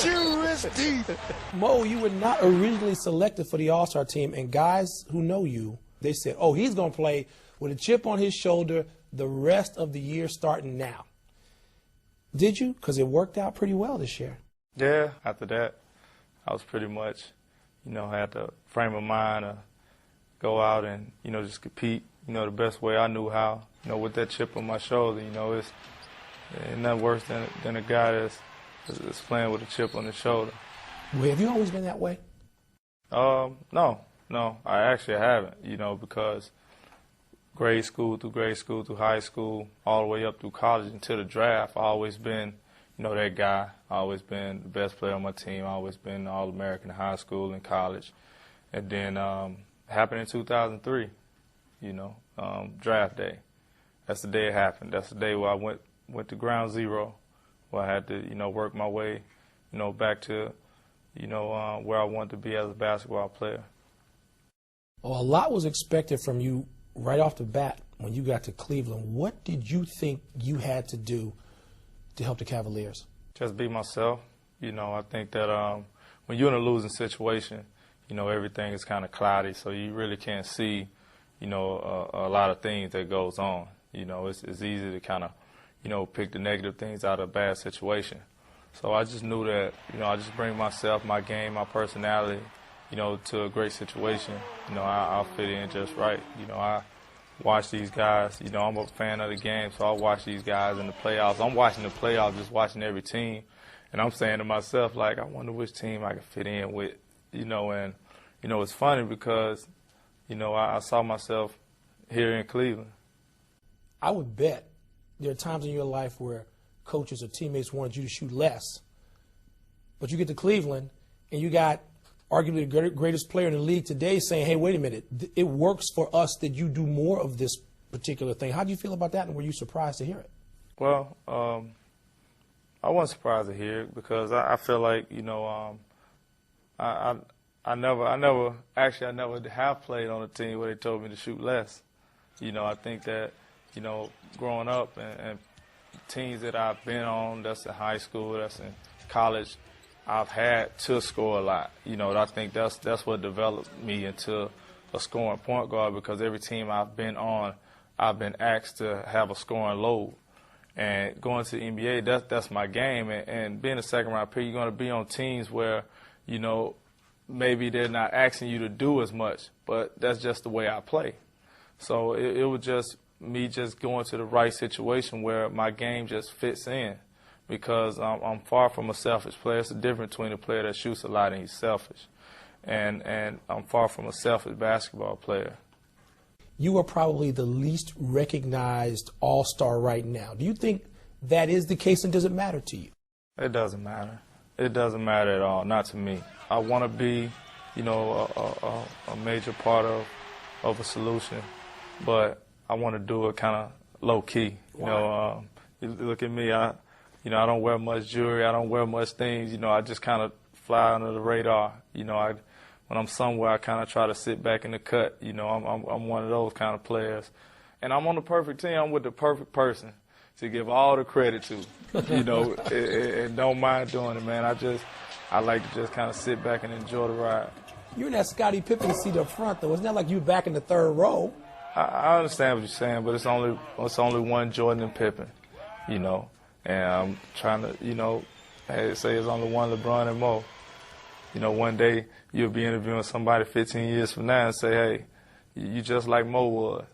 chew his teeth. Mo, you were not originally selected for the All-Star team, and guys who know you, they said, oh, he's going to play with a chip on his shoulder the rest of the year starting now. Did you? Because it worked out pretty well this year. Yeah, after that, I was pretty much, had the frame of mind to go out and, just compete, the best way I knew how, with that chip on my shoulder. It's nothing worse than a guy that's playing with a chip on his shoulder. Well, have you always been that way? No, I actually haven't, because grade school through high school, all the way up through college until the draft, I've always been, that guy. I've always been the best player on my team. I've always been All-American in high school and college. And then happened in 2003, draft day. That's the day it happened. That's the day where I went to ground zero, where I had to, work my way, back to, where I wanted to be as a basketball player. Well, a lot was expected from you right off the bat when you got to Cleveland. What did you think you had to do to help the Cavaliers? Just be myself. I think that when you're in a losing situation, everything is kind of cloudy, so you really can't see, a lot of things that goes on. It's easy to kind of, pick the negative things out of a bad situation. So I just knew that, I just bring myself, my game, my personality, to a great situation. I'll fit in just right. I watch these guys. I'm a fan of the game, so I watch these guys in the playoffs. I'm watching the playoffs, just watching every team, and I'm saying to myself, like, I wonder which team I can fit in with, and, it's funny because, I saw myself here in Cleveland. I would bet there are times in your life where coaches or teammates wanted you to shoot less, but you get to Cleveland and you got arguably the greatest player in the league today saying, hey, wait a minute, it works for us that you do more of this particular thing. How do you feel about that, and were you surprised to hear it? Well, I wasn't surprised to hear it because I feel like, I never have played on a team where they told me to shoot less. I think that, growing up and teams that I've been on, that's in high school, that's in college, I've had to score a lot. I think that's what developed me into a scoring point guard because every team I've been on, I've been asked to have a scoring load. And going to the NBA, that's my game. And being a second-round pick, you're going to be on teams where, maybe they're not asking you to do as much, but that's just the way I play. So it was just me just going to the right situation where my game just fits in. Because I'm far from a selfish player. It's the difference between a player that shoots a lot and he's selfish. And I'm far from a selfish basketball player. You are probably the least recognized all-star right now. Do you think that is the case, and does it matter to you? It doesn't matter. It doesn't matter at all, not to me. I want to be, a major part of a solution, but I want to do it kind of low-key. Wow. You look at me, I don't wear much jewelry. I don't wear much things. I just kind of fly under the radar. When I'm somewhere, I kind of try to sit back in the cut. I'm one of those kind of players. And I'm on the perfect team. I'm with the perfect person to give all the credit to, and don't mind doing it, man. I like to just kind of sit back and enjoy the ride. You're in that Scottie Pippen seat up front, though. It's not like you're back in the third row. I understand what you're saying, but it's only one Jordan and Pippen, And I'm trying to, say it's only one LeBron and Mo. One day you'll be interviewing somebody 15 years from now and say, hey, you just like Mo was.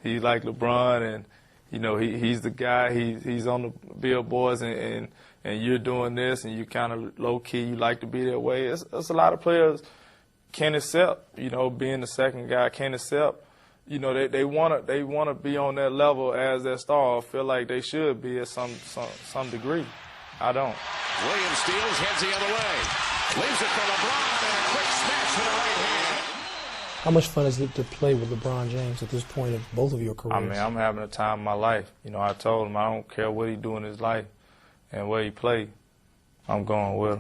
He's like LeBron, and, he's the guy. He's on the billboards, and you're doing this, and you kind of low-key. You like to be that way. It's a lot of players can't accept, being the second guy, can't accept. They want to be on that level as their star, or feel like they should be at some degree. I don't. Williams steals, heads the other way. Leaves it for LeBron, and a quick smash to the right hand. How much fun is it to play with LeBron James at this point of both of your careers? I mean, I'm having a time of my life. I told him I don't care what he do in his life and where he play. I'm going with him.